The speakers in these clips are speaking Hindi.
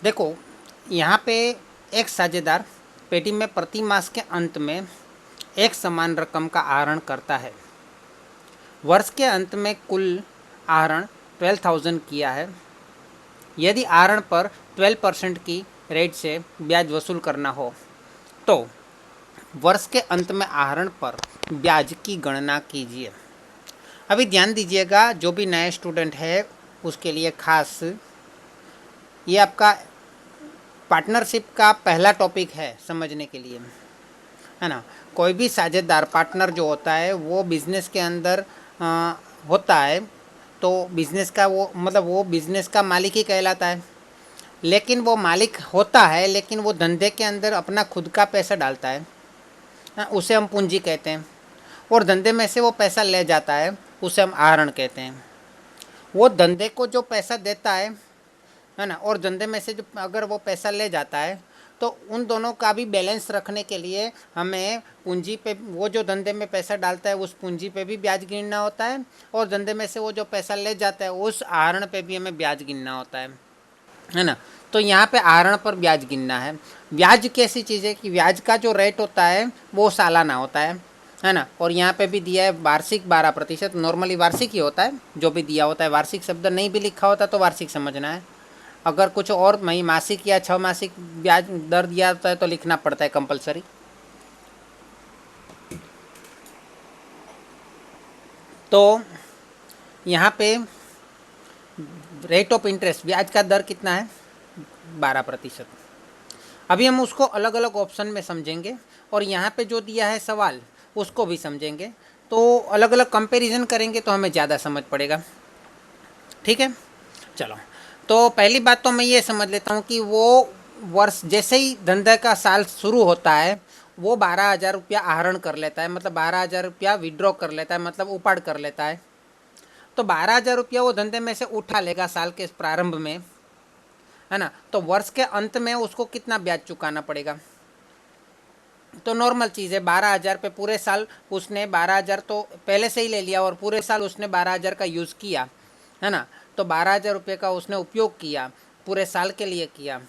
देखो, यहाँ पे एक साझेदार पेटी में प्रति मास के अंत में एक समान रकम का आहरण करता है। वर्ष के अंत में कुल आहरण 12,000 किया है। यदि आहरण पर 12% की रेट से ब्याज वसूल करना हो तो वर्ष के अंत में आहरण पर ब्याज की गणना कीजिए। अभी ध्यान दीजिएगा, जो भी नए स्टूडेंट है उसके लिए खास ये आपका पार्टनरशिप का पहला टॉपिक है समझने के लिए, है ना। कोई भी साझेदार पार्टनर जो होता है वो बिज़नेस के अंदर होता है, तो बिज़नेस का वो बिज़नेस का मालिक ही कहलाता है। लेकिन वो मालिक होता है, लेकिन वो धंधे के अंदर अपना खुद का पैसा डालता है, उसे हम पूंजी कहते हैं। और धंधे में से वो पैसा ले जाता है, उसे हम आहरण कहते हैं। वो धंधे को जो पैसा देता है ना, और धंधे में से जो अगर वो पैसा ले जाता है, तो उन दोनों का भी बैलेंस रखने के लिए हमें पूंजी पे, वो जो धंधे में पैसा डालता है उस पूंजी पे भी ब्याज गिनना होता है, और धंधे में से वो जो पैसा ले जाता है उस आहरण पे भी हमें ब्याज गिनना होता है ना। तो यहाँ पे आहरण पर ब्याज गिनना है। ब्याज कैसी चीज़ है कि ब्याज का जो रेट होता है वो सालाना होता है ना। और यहाँ पे भी दिया है वार्षिक 12%। नॉर्मली वार्षिक ही होता है, जो भी दिया होता है। वार्षिक शब्द नहीं भी लिखा होता तो वार्षिक समझना है। अगर कुछ और मही मासिक या 6 मासिक ब्याज दर दिया होता है तो लिखना पड़ता है कंपलसरी। तो यहाँ पे रेट ऑफ इंटरेस्ट, ब्याज का दर कितना है? 12%। अभी हम उसको अलग अलग ऑप्शन में समझेंगे, और यहाँ पे जो दिया है सवाल उसको भी समझेंगे। तो अलग अलग कंपैरिजन करेंगे तो हमें ज़्यादा समझ पड़ेगा। ठीक है, चलो। तो पहली बात तो मैं ये समझ लेता हूँ कि वो वर्ष जैसे ही धंधे का साल शुरू होता है वो 12,000 रुपया आहरण कर लेता है, मतलब 12,000 रुपया विड्रॉ कर लेता है, मतलब उपाड़ कर लेता है। तो 12,000 रुपया वो धंधे में से उठा लेगा साल के प्रारंभ में, है ना। तो वर्ष के अंत में उसको कितना ब्याज चुकाना पड़ेगा? तो नॉर्मल चीज़ है, 12,000 पे पूरे साल उसने 12,000 तो पहले से ही ले लिया, और पूरे साल उसने 12,000 का यूज़ किया, है ना। तो 12,000 रुपये का उसने उपयोग किया, पूरे साल के लिए किया।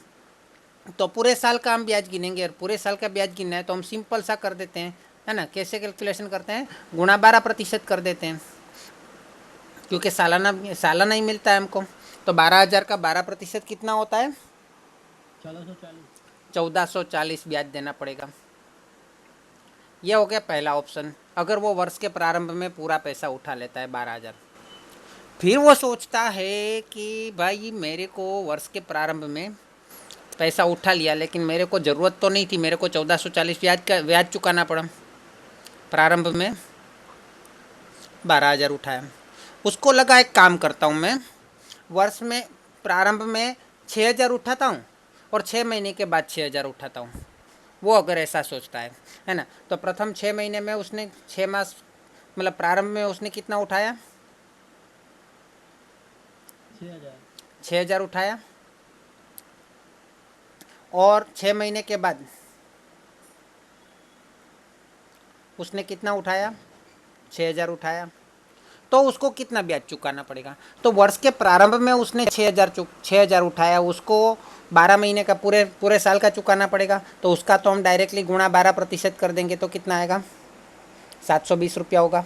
तो पूरे साल का हम ब्याज गिनेंगे, और पूरे साल का ब्याज गिनना है तो हम सिंपल सा कर देते हैं, है ना। कैसे कैलकुलेशन करते हैं? गुणा 12% कर देते हैं, क्योंकि सालाना ही मिलता है हमको। तो 12,000 का 12% कितना होता है? 1440 ब्याज देना पड़ेगा। यह हो गया पहला ऑप्शन, अगर वो वर्ष के प्रारंभ में पूरा पैसा उठा लेता है 12,000। फिर वो सोचता है कि भाई मेरे को वर्ष के प्रारंभ में पैसा उठा लिया, लेकिन मेरे को ज़रूरत तो नहीं थी, मेरे को 1440 ब्याज चुकाना पड़ा। प्रारंभ में 12,000 उठाया, उसको लगा एक काम करता हूँ मैं, वर्ष में प्रारंभ में 6,000 उठाता हूँ और 6 महीने के बाद 6,000 उठाता हूँ। वो अगर ऐसा सोचता है ना, तो प्रथम 6 महीने में उसने 6 मास, मतलब प्रारंभ में उसने कितना उठाया? 6,000 उठाया, और 6 महीने के बाद उसने कितना उठाया? 6,000 उठाया। तो उसको कितना ब्याज चुकाना पड़ेगा? तो वर्ष के प्रारंभ में उसने 6,000 उठाया, उसको 12 महीने का पूरे पूरे साल का चुकाना पड़ेगा। तो उसका तो हम डायरेक्टली गुणा 12% कर देंगे, तो कितना आएगा? 720 रुपया होगा।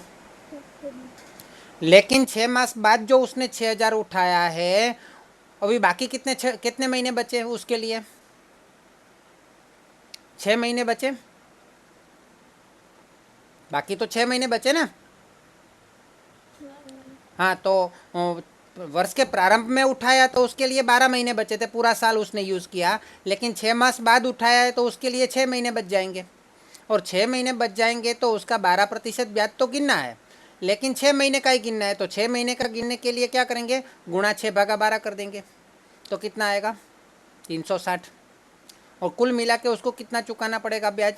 लेकिन 6 मास बाद जो उसने 6,000 उठाया है, अभी बाकी कितने महीने बचे हैं उसके लिए? 6 महीने बचे, बाकी तो 6 महीने बचे ना। हाँ, तो वर्ष के प्रारंभ में उठाया तो उसके लिए 12 महीने बचे थे, पूरा साल उसने यूज़ किया। लेकिन 6 मास बाद उठाया है तो उसके लिए 6 महीने बच जाएंगे, और 6 महीने बच जाएंगे तो उसका 12% ब्याज तो गिनना है, लेकिन 6 महीने का ही गिनना है। तो 6 महीने का गिनने के लिए क्या करेंगे? गुणा 6/12 कर देंगे, तो कितना आएगा? 360। और कुल मिला के उसको कितना चुकाना पड़ेगा ब्याज?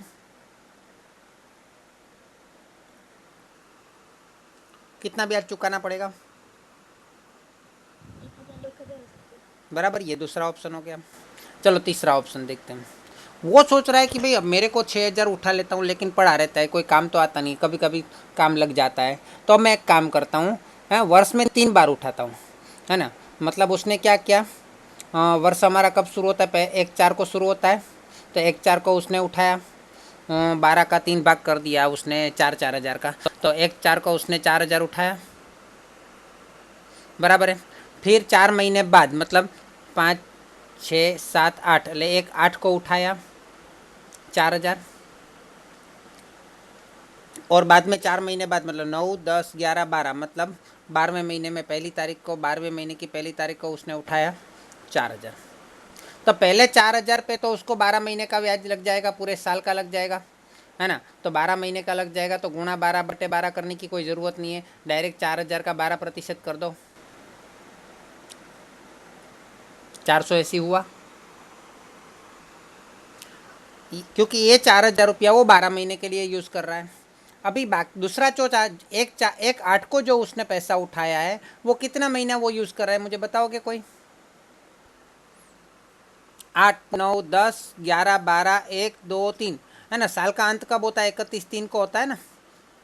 कितना ब्याज चुकाना पड़ेगा? बराबर, ये दूसरा ऑप्शन हो गया। चलो तीसरा ऑप्शन देखते हैं। वो सोच रहा है कि भाई अब मेरे को 6,000 उठा लेता हूँ, लेकिन पड़ा रहता है, कोई काम तो आता नहीं, कभी कभी काम लग जाता है। तो अब मैं एक काम करता हूँ, है, वर्ष में 3 बार उठाता हूँ, है ना। मतलब उसने क्या किया, वर्ष हमारा कब शुरू होता है? 1/4 को शुरू होता है। तो 1/4 को उसने उठाया, 12 का 3 भाग कर दिया उसने 4,000 का। तो 1/4 को उसने 4,000 उठाया, बराबर है। फिर 4 महीने बाद मतलब 5, 6, 7, 8 એટલે 8 को उठाया 4,000, और बाद में 4 महीने बाद मतलब 9, 10, 11, 12 मतलब 12वें महीने में पहली तारीख को, 12वें महीने की पहली तारीख को उसने उठाया 4,000। तो पहले 4,000 पे तो उसको 12 महीने का ब्याज लग जाएगा, पूरे साल का लग जाएगा, है ना। तो 12 महीने का लग जाएगा, तो गुणा 12/12 करने की कोई ज़रूरत नहीं है, डायरेक्ट 4,000 का 12% कर दो, 480 हुआ। क्योंकि ये 4,000 रुपया वो 12 महीने के लिए यूज़ कर रहा है। अभी बाकी दूसरा जो 1/8 को जो उसने पैसा उठाया है वो कितना महीना वो यूज़ कर रहा है, मुझे बताओगे कोई? 8, 9, 10, 11, 12, 1, 2, 3, है ना। साल का अंत कब होता है? 31/3 को होता है ना,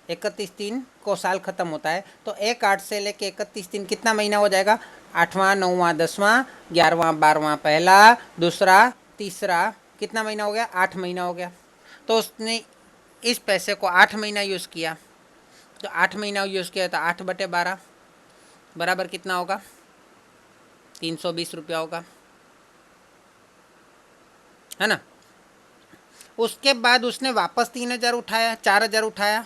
31/3 को साल खत्म होता है। तो 1/8 से लेके 31/3 कितना महीना हो जाएगा? 8वां, 9वां, 10वां, 11वां, 12वां पहला, दूसरा, तीसरा, कितना महीना हो गया? 8 महीना हो गया। तो उसने इस पैसे को 8 महीना यूज़ किया, तो 8 महीना यूज़ किया तो 8/12 बराबर कितना होगा? 320 रुपया होगा, है ना। उसके बाद उसने वापस 3,000 उठाया, 4,000 उठाया,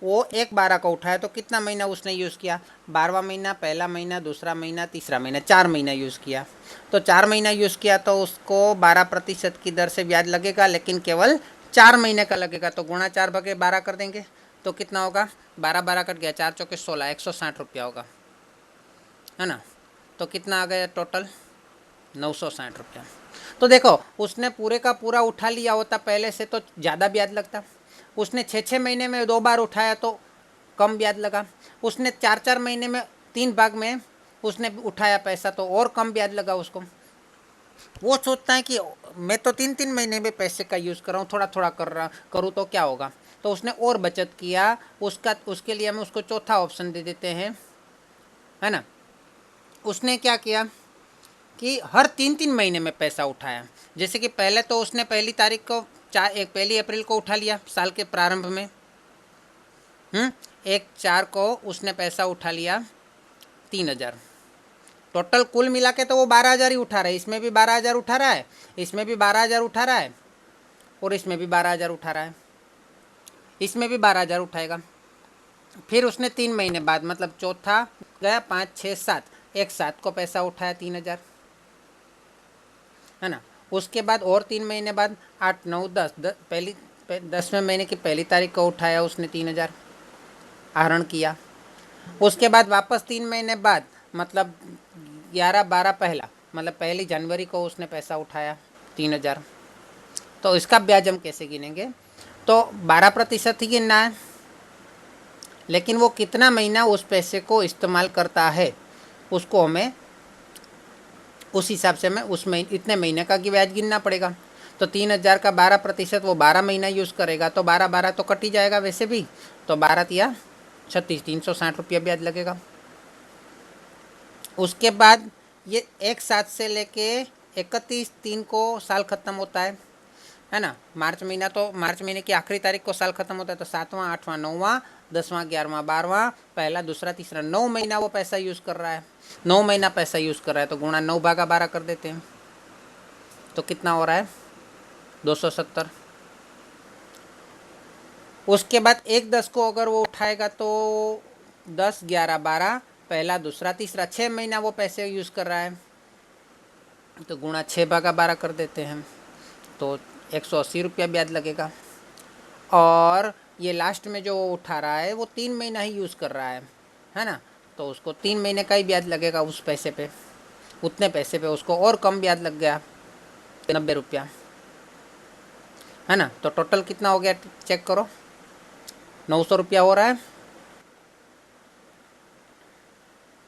वो 1/12 का उठाया, तो कितना महीना उसने यूज़ किया? 12वां महीना, पहला महीना, दूसरा महीना, तीसरा महीना, 4 महीना यूज़ किया। तो 4 महीना यूज़ किया तो उसको 12% की दर से ब्याज लगेगा, लेकिन केवल 4 महीने का लगेगा। तो गुणा 4/12 कर देंगे तो कितना होगा? 12/12 कट गया, 4 चौके 16, 160 रुपया होगा, है ना। तो कितना आ गया टोटल? 960 रुपया। तो देखो उसने पूरे का पूरा उठा लिया होता पहले से तो ज़्यादा ब्याज लगता। उसने 6-6 महीने में 2 बार उठाया तो कम ब्याज लगा। उसने 4-4 महीने में 3 भाग में उसने उठाया पैसा तो और कम ब्याज लगा उसको। वो सोचता है कि मैं तो 3-3 महीने में पैसे का यूज़ कर रहा हूँ, थोड़ा थोड़ा कर रहा करूँ तो क्या होगा। तो उसने और बचत किया, उसके लिए हम उसको चौथा ऑप्शन दे देते हैं, है ना। उसने क्या किया कि हर 3-3 महीने में पैसा उठाया। जैसे कि पहले तो उसने पहली तारीख को 1 अप्रैल को उठा लिया साल के प्रारंभ में, 1/4 को उसने पैसा उठा लिया 3,000। टोटल कुल मिला के तो वो 12,000 ही उठा रहा है, इसमें भी 12,000 उठा रहा है, इसमें भी 12,000 उठा रहा है, और इसमें भी 12,000 उठा रहा है, इसमें भी 12,000 उठाएगा। फिर उसने 3 महीने बाद मतलब चौथा गया 5, 6, 7, 1/7 को पैसा उठाया 3,000, है ना। उसके बाद और 3 महीने बाद 8, 9, 10, 10वें महीने की पहली तारीख को उठाया उसने 3,000 आहरण किया। उसके बाद वापस 3 महीने बाद मतलब 11, 12 पहला मतलब 1 जनवरी को उसने पैसा उठाया 3,000। तो इसका ब्याज हम कैसे गिनेंगे? तो 12% ही गिनना है, लेकिन वो कितना महीना उस पैसे को इस्तेमाल करता है उसको हमें उस हिसाब से हमें उस महीने इतने महीने का ब्याज गिनना पड़ेगा। तो 3,000 का 12% वो 12 महीना यूज़ करेगा, तो 12/12 तो कट ही जाएगा वैसे भी, तो 12×3 = 36, 360 रुपया ब्याज लगेगा। उसके बाद ये 1/7 से लेके 31/3 को साल ख़त्म होता है ना। मार्च महीना तो मार्च महीने की आखिरी तारीख को साल ख़त्म होता है, तो 7वां, 8वां, 9वां, 10वां, 11वां, 12वां पहला, दूसरा, तीसरा 9 महीना वो पैसा यूज़ कर रहा है। 9 महीना पैसा यूज़ कर रहा है तो गुणा 9/12 कर देते हैं, तो कितना हो रहा है? 270। उसके बाद 1/10 को अगर वो उठाएगा तो 10, 11, 12 पहला, दूसरा, तीसरा 6 महीना वो पैसे यूज़ कर रहा है, तो गुणा 6/12 कर देते हैं, तो 180 रुपया ब्याज लगेगा। और ये लास्ट में जो वो उठा रहा है वो 3 महीना ही यूज़ कर रहा है ना। तो उसको 3 महीने का ही ब्याज लगेगा उस पैसे पे, उतने पैसे पे उसको और कम ब्याज लग गया 90 रुपया, है ना। तो टोटल कितना हो गया चेक करो, 900 रुपया हो रहा है,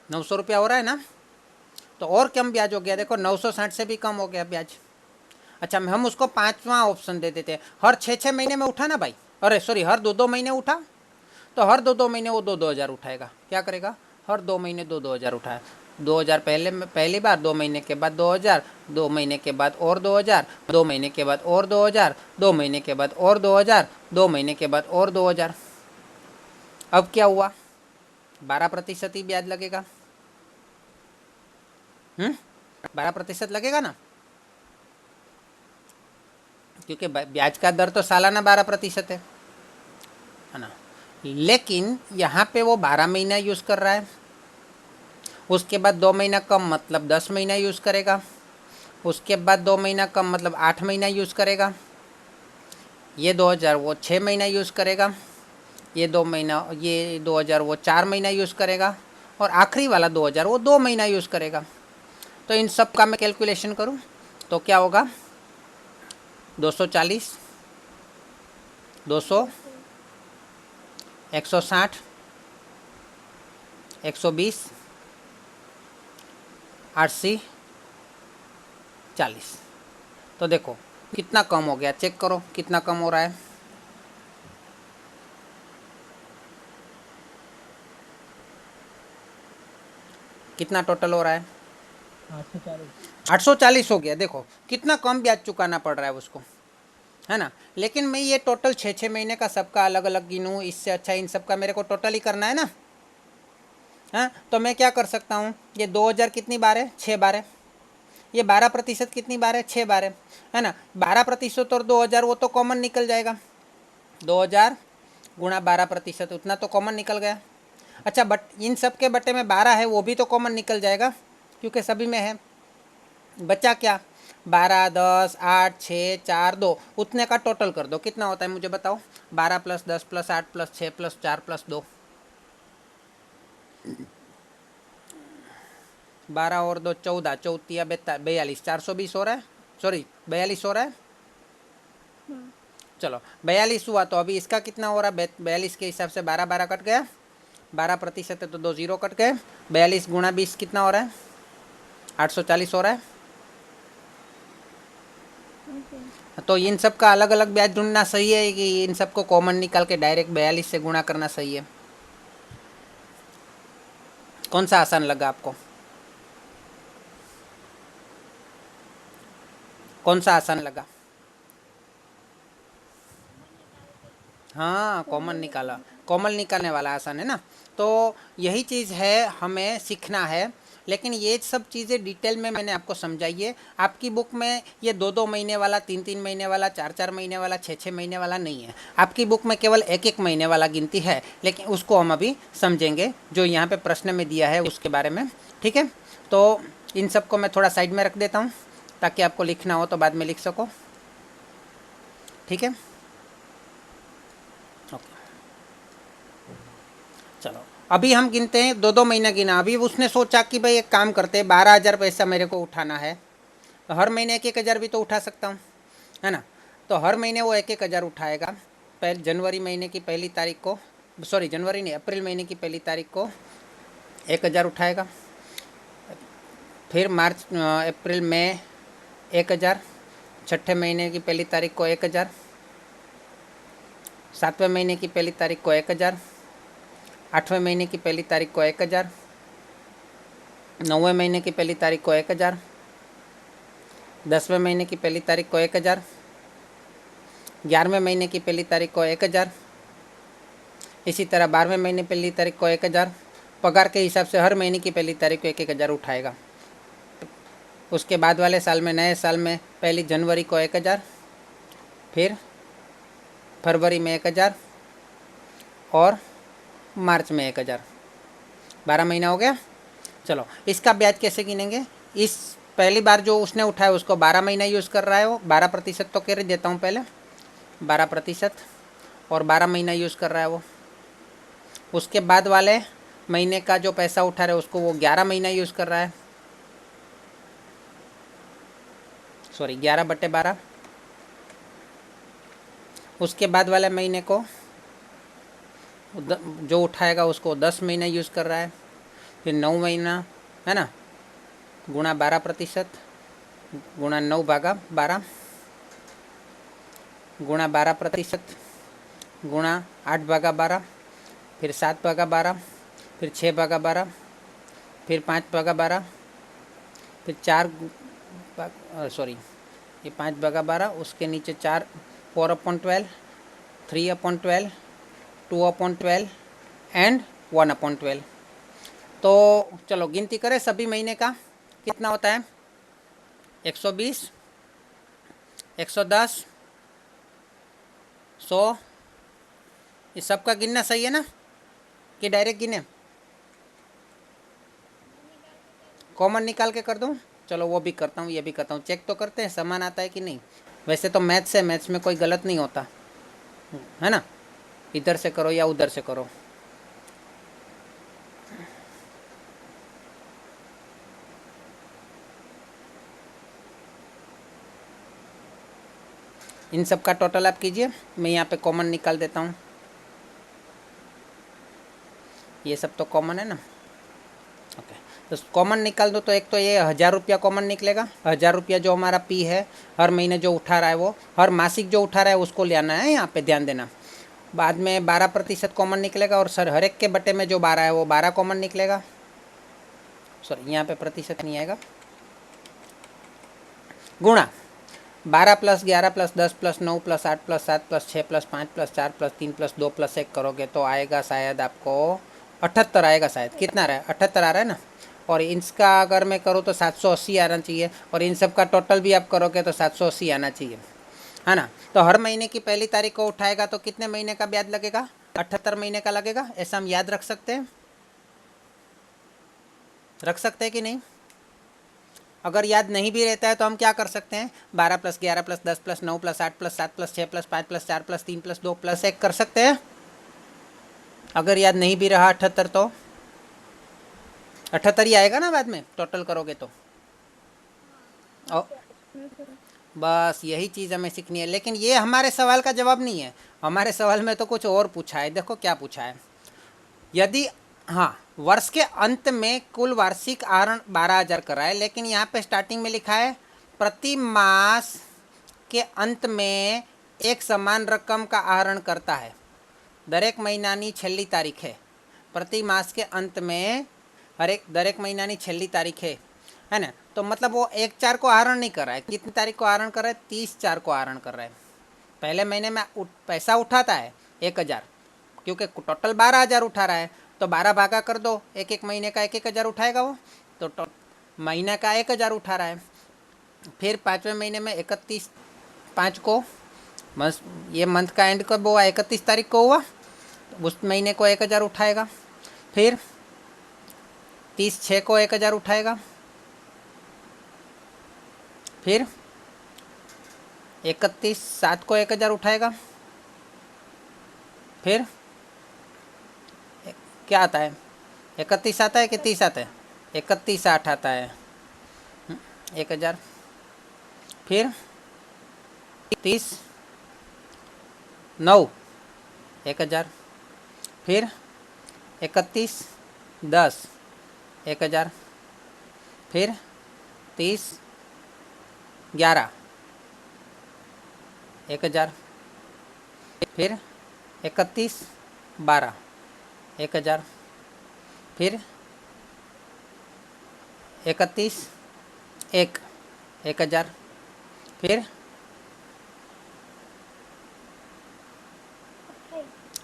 900 रुपया हो रहा है ना। तो और कम ब्याज हो गया, देखो 960 से भी कम हो गया ब्याज। अच्छा हम उसको 5वां ऑप्शन दे देते हैं, हर 6-6 महीने में उठा ना भाई, अरे सॉरी हर 2-2 महीने उठा, तो हर 2-2 महीने वो 2-2 हज़ार उठाएगा। क्या करेगा? हर 2 महीने 2-2 हज़ार उठाए, 2000 पहली बार, 2 महीने के बाद 2000, 2 महीने के बाद और 2000, 2 महीने के बाद और 2000, 2 महीने के बाद और 2000, 2 महीने के बाद और 2000। अब क्या हुआ, 12% ही ब्याज लगेगा। 12% लगेगा ना, क्योंकि ब्याज का दर तो सालाना 12% है ना। लेकिन यहाँ पे वो 12 महीना यूज़ कर रहा है, उसके बाद 2 महीना कम मतलब 10 महीना यूज़ करेगा, उसके बाद 2 महीना कम मतलब 8 महीना यूज़ करेगा, ये 2000 वो 6 महीना यूज़ करेगा, ये 2000 वो 4 महीना यूज़ करेगा, और आखिरी वाला 2000 वो 2 महीना यूज़ करेगा। तो इन सब का मैं कैलकुलेशन करूँ तो क्या होगा, 240, 200, 160, 120, 80, 40। तो देखो कितना कम हो गया, चेक करो कितना कम हो रहा है। कितना टोटल हो रहा है, 840 हो गया। देखो कितना कम ब्याज चुकाना पड़ रहा है उसको, है ना। लेकिन मैं ये टोटल 6 महीने का सबका अलग अलग गिनूँ, इससे अच्छा इन सब का मेरे को टोटल ही करना है ना। हाँ, तो मैं क्या कर सकता हूँ, ये 2000 कितनी बार है, 6 बार है, ये 12% कितनी बार है, 6 बार है ना। 12% और 2000 वो तो कॉमन निकल जाएगा, 2000 गुणा 12% उतना तो कॉमन निकल गया। अच्छा, बट इन सब के बटे में 12 है वो भी तो कॉमन निकल जाएगा, क्योंकि सभी में है। बचा क्या, 12, 10, 8, 6, 4, 2, उतने का टोटल कर दो, कितना होता है मुझे बताओ। 12 + 10 + 8 + 6 + 4 + 2, 12 और 2 14, 14 42, 420 हो रहा है, सॉरी 42 हो रहा है। चलो 42 हुआ, तो अभी इसका कितना हो रहा है, 42 के हिसाब से 12 12 कट गया, 12% है तो 2 0 कट गए। 42 × 20 कितना हो रहा है, 840 हो रहा है। तो इन सब का अलग अलग ब्याज ढूंढना सही है कि इन सबको कॉमन निकाल के डायरेक्ट 42 से गुणा करना सही है, कौन सा आसान लगा आपको, कौन सा आसान लगा। हाँ, कॉमन निकाला, कॉमन निकालने वाला आसान है ना। तो यही चीज़ है, हमें सीखना है। लेकिन ये सब चीज़ें डिटेल में मैंने आपको समझाई है। आपकी बुक में ये 2 महीने वाला, 3 महीने वाला, 4 महीने वाला, 6 महीने वाला नहीं है। आपकी बुक में केवल 1 महीने वाला गिनती है, लेकिन उसको हम अभी समझेंगे जो यहाँ पे प्रश्न में दिया है उसके बारे में। ठीक है, तो इन सब को मैं थोड़ा साइड में रख देता हूँ ताकि आपको लिखना हो तो बाद में लिख सको। ठीक है, ओके। चलो अभी हम गिनते हैं, 2 महीना गिना। अभी उसने सोचा कि भाई एक काम करते हैं, 12,000 पैसा मेरे को उठाना है, तो हर महीने 1,000 भी तो उठा सकता हूँ, है ना। तो हर महीने वो 1,000 उठाएगा। जनवरी महीने की पहली तारीख को, सॉरी जनवरी नहीं, अप्रैल महीने की पहली तारीख को 1,000 उठाएगा। फिर मार्च, अप्रैल में 1,000, छठे महीने की पहली तारीख को 1,000, 7वें महीने की पहली तारीख को 1,000, 8वें महीने की पहली तारीख को 1,000, 9वें महीने की पहली तारीख को 1,000, 10वें महीने की पहली तारीख को 1,000, 11वें महीने की पहली तारीख को 1,000, इसी तरह 12वें महीने पहली तारीख को 1,000। पगार के हिसाब से हर महीने की पहली तारीख को 1,000 उठाएगा। उसके बाद वाले साल में, नए साल में, पहली जनवरी को 1,000, फिर फरवरी में 1,000 और मार्च में 1,000, 12 महीना हो गया। चलो इसका ब्याज कैसे गिनेंगे, इस पहली बार जो उसने उठाया उसको 12 महीना यूज़ कर रहा है, वो 12% तो कह देता हूँ पहले, 12% और 12 महीना यूज़ कर रहा है वो। उसके बाद वाले महीने का जो पैसा उठा रहा है उसको वो 11 महीना यूज़ कर रहा है, सॉरी 11/12। उसके बाद वाले महीने को जो उठाएगा उसको 10 महीना यूज़ कर रहा है, फिर 9 महीना, है ना, गुणा 12% गुणा 9/12 गुणा 12% गुणा 8/12, फिर 7/12, फिर 6/12, फिर 5/12, फिर 4 सॉरी ये 5/12, उसके नीचे 4, 4/12, 3/12, 2/12 एंड 1/12। तो चलो गिनती करें सभी महीने का कितना होता है। 120, 110, 100, ये सबका गिनना सही है ना कि डायरेक्ट गिने? कॉमन निकाल के कर दूँ? चलो वो भी करता हूँ, ये भी करता हूँ, चेक तो करते हैं समान आता है कि नहीं। वैसे तो मैथ्स है, मैथ्स में कोई गलत नहीं होता है ना, इधर से करो या उधर से करो। इन सब का टोटल आप कीजिए, मैं यहाँ पे कॉमन निकाल देता हूँ। ये सब तो कॉमन है ना, ओके। तो कॉमन निकाल दो, तो एक तो ये 1000 रुपया कॉमन निकलेगा। 1000 रुपया जो हमारा पी है, हर महीने जो उठा रहा है, वो हर मासिक जो उठा रहा है उसको ले आना है, यहाँ पे ध्यान देना। बाद में 12% कॉमन निकलेगा, और सर हर एक के बटे में जो 12 है वो 12 कॉमन निकलेगा। सॉरी यहाँ पे प्रतिशत नहीं आएगा, गुणा 12+11+10+9+8+7+6+5+4+3+2+1 करोगे तो आएगा शायद आपको 78 आएगा शायद। कितना रहा है? 78 आ रहा है ना। और इसका अगर मैं करूँ तो 780 आना चाहिए, और इन सब का टोटल भी आप करोगे तो 780 आना चाहिए, है ना। तो हर महीने की पहली तारीख को उठाएगा तो कितने महीने का ब्याज लगेगा? 78 महीने का लगेगा। ऐसा हम याद रख सकते हैं, रख सकते हैं कि नहीं? अगर याद नहीं भी रहता है तो हम क्या कर सकते हैं, 12+11+10+9+8+7+6+5+4+3+2+1 कर सकते हैं। अगर याद नहीं भी रहा 78 तो 78 ही आएगा ना बाद में टोटल करोगे तो। बस यही चीज़ हमें सीखनी है, लेकिन ये हमारे सवाल का जवाब नहीं है। हमारे सवाल में तो कुछ और पूछा है, देखो क्या पूछा है। यदि हाँ, वर्ष के अंत में कुल वार्षिक आहरण 12,000 कर रहा है, लेकिन यहाँ पे स्टार्टिंग में लिखा है प्रति मास के अंत में एक समान रकम का आहरण करता है। दरेक महीनानी छेल्ली तारीख है, प्रति मास के अंत में दरेक महीनानी छेल्ली तारीख है ना। तो मतलब वो 1/4 को आहरण नहीं कर रहा है। कितनी तारीख को आहरण कर रहा है? 30/4 को आहरण कर रहा है। पहले महीने में पैसा उठाता है 1,000, क्योंकि टोटल 12,000 उठा रहा है, तो 12 भागा कर दो, एक एक महीने का 1,000 उठाएगा वो, तो महीने का 1,000 उठा रहा है। फिर 5वें महीने में 31/5 को, बस ये मंथ का एंड कब हुआ? 31 तारीख को हुआ, तो उस महीने को 1,000 उठाएगा। फिर 30/6 को 1,000 उठाएगा। फिर 31/7 को 1,000 उठाएगा। फिर क्या आता है? 31 आता है कि 30 आता है? 31/8 आता है 1,000। फिर 30/9 1,000। फिर 31/10 1,000। फिर 30/11 1,000। फिर 31/12 1,000। फिर 31/1 1,000। फिर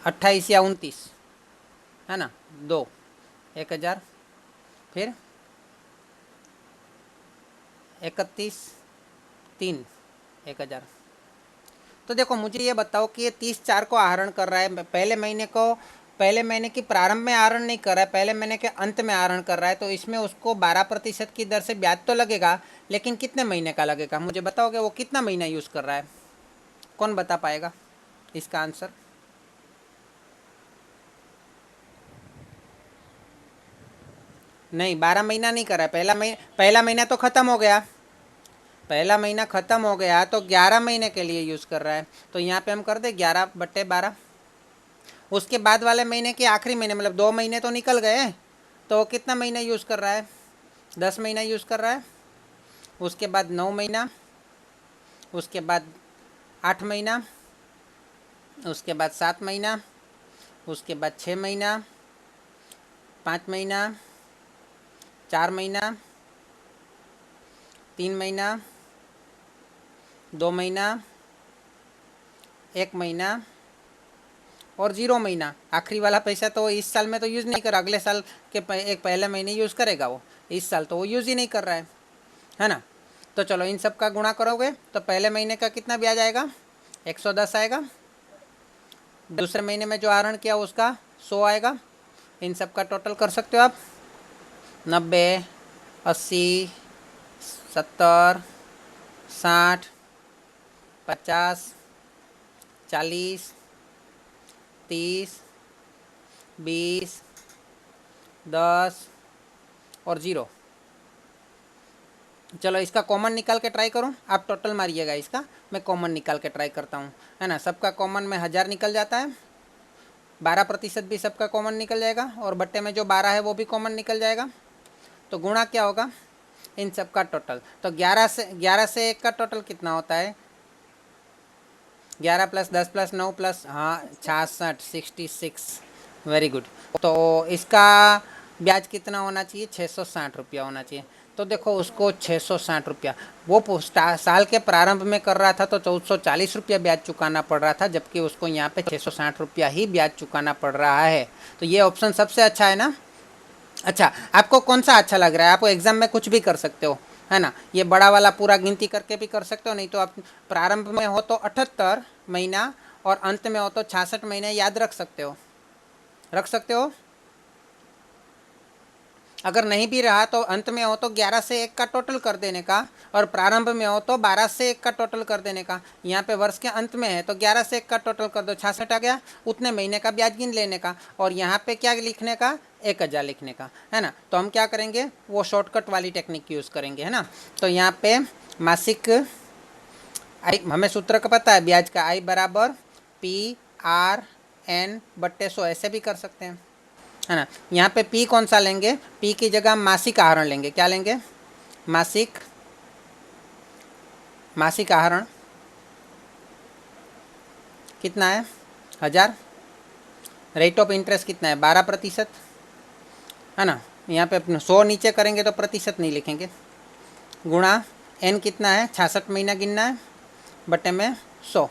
28 या 29 है ना, 2 1,000। फिर 31/3 1,000। तो देखो मुझे ये बताओ कि ये 30/4 को आहरण कर रहा है, पहले महीने की प्रारंभ में आहरण नहीं कर रहा है, पहले महीने के अंत में आहरण कर रहा है, तो इसमें उसको 12% की दर से ब्याज तो लगेगा, लेकिन कितने महीने का लगेगा मुझे बताओगे? वो कितना महीना यूज़ कर रहा है? कौन बता पाएगा इसका आंसर? नहीं, 12 महीना नहीं कर रहा है। पहला महीना तो ख़त्म हो गया, पहला महीना ख़त्म हो गया, तो 11 महीने के लिए यूज़ कर रहा है। तो यहाँ पे हम कर दे 11/12। उसके बाद वाले महीने के आखिरी महीने, मतलब 2 महीने तो निकल गए, तो कितना महीना यूज़ कर रहा है? 10 महीना यूज़ कर रहा है। उसके बाद 9 महीना, उसके बाद 8 महीना, उसके बाद 7 महीना, उसके बाद 6 महीना, 5 महीना, 4 महीना, 3 महीना, 2 महीना, 1 महीना और 0 महीना। आखिरी वाला पैसा तो इस साल में तो यूज़ नहीं कर, अगले साल के एक पहले महीने यूज़ करेगा वो, इस साल तो वो यूज़ ही नहीं कर रहा है ना। तो चलो इन सब का गुणा करोगे तो पहले महीने का कितना ब्याज आएगा, 110 आएगा। दूसरे महीने में जो आहरण किया उसका 100 आएगा। इन सब का टोटल कर सकते हो आप, 90, 80, 70, 60, 50, 40, 30, 20, 10 और 0। चलो इसका कॉमन निकाल के ट्राई करूँ, आप टोटल मारिएगा इसका, मैं कॉमन निकाल के ट्राई करता हूँ, है ना। सबका कॉमन में 1000 निकल जाता है, 12% भी सबका कॉमन निकल जाएगा और बट्टे में जो 12 है वो भी कॉमन निकल जाएगा। तो गुणा क्या होगा इन सब का टोटल, तो 11 से 1 का टोटल कितना होता है, 11 + 10 + 9 + हाँ 66, 66, वेरी गुड। तो इसका ब्याज कितना होना चाहिए, 660 रुपया होना चाहिए। तो देखो उसको 660 रुपया वो साल के प्रारंभ में कर रहा था तो 1440 रुपया ब्याज चुकाना पड़ रहा था, जबकि उसको यहाँ पे 660 रुपया ही ब्याज चुकाना पड़ रहा है। तो ये ऑप्शन सबसे अच्छा है ना। अच्छा, आपको कौन सा अच्छा लग रहा है, आपको एग्जाम में कुछ भी कर सकते हो, है ना। ये बड़ा वाला पूरा गिनती करके भी कर सकते हो, नहीं तो आप प्रारंभ में हो तो 78 महीना और अंत में हो तो 66 महीने याद रख सकते हो, रख सकते हो। अगर नहीं भी रहा तो अंत में हो तो 11 से 1 का टोटल कर देने का, और प्रारंभ में हो तो 12 से 1 का टोटल कर देने का। यहाँ पे वर्ष के अंत में है तो 11 से 1 का टोटल कर दो, 66 आ गया, उतने महीने का ब्याज गिन लेने का, और यहाँ पे क्या लिखने का, 1000 लिखने का, है ना। तो हम क्या करेंगे, वो शॉर्टकट वाली टेक्निक यूज़ करेंगे, है ना। तो यहाँ पे मासिक आई, हमें सूत्र का पता है ब्याज का, आई बराबर PRN/100, ऐसे भी कर सकते हैं, है ना। यहाँ पे पी कौन सा लेंगे, पी की जगह मासिक आहरण लेंगे, क्या लेंगे, मासिक आहरण कितना है, 1000। रेट ऑफ इंटरेस्ट कितना है, 12%, है ना। यहाँ पे 100 नीचे करेंगे तो प्रतिशत नहीं लिखेंगे, गुणा एन कितना है, 66 महीना गिनना है, बटे में 100,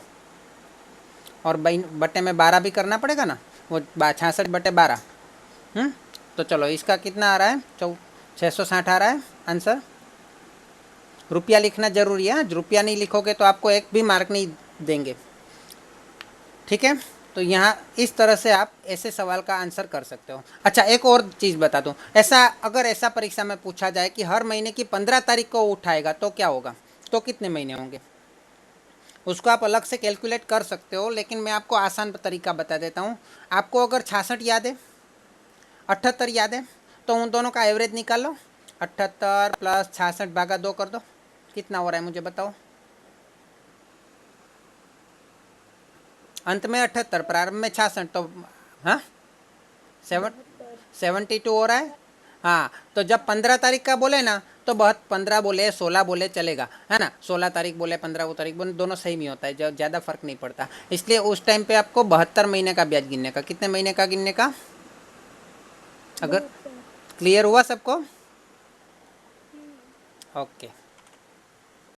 और बटे में 12 भी करना पड़ेगा ना, वो 66/12। तो चलो इसका कितना आ रहा है, 660 आ रहा है आंसर। रुपया लिखना जरूरी है, रुपया नहीं लिखोगे तो आपको एक भी मार्क नहीं देंगे, ठीक है। तो यहाँ इस तरह से आप ऐसे सवाल का आंसर कर सकते हो। अच्छा एक और चीज़ बता दूँ, अगर ऐसा परीक्षा में पूछा जाए कि हर महीने की 15 तारीख को उठाएगा तो क्या होगा, तो कितने महीने होंगे, उसको आप अलग से कैलकुलेट कर सकते हो, लेकिन मैं आपको आसान तरीका बता देता हूँ। आपको अगर 66 याद है, 78 याद है, तो उन दोनों का एवरेज निकाल लो, 78 + 66/2 कर दो, कितना हो रहा है मुझे बताओ। अंत में 78, प्रारंभ में 66, तो हाँ 72 हो रहा है। हाँ तो जब 15 तारीख का बोले ना तो बहुत 15 बोले 16 बोले चलेगा, है ना। 16 तारीख बोले 15 तारीख बोले दोनों सही में होता है, जो ज़्यादा फर्क नहीं पड़ता। इसलिए उस टाइम पे आपको 72 महीने का ब्याज गिनने का, कितने महीने का गिनने का, अगर क्लियर हुआ सबको, ओके।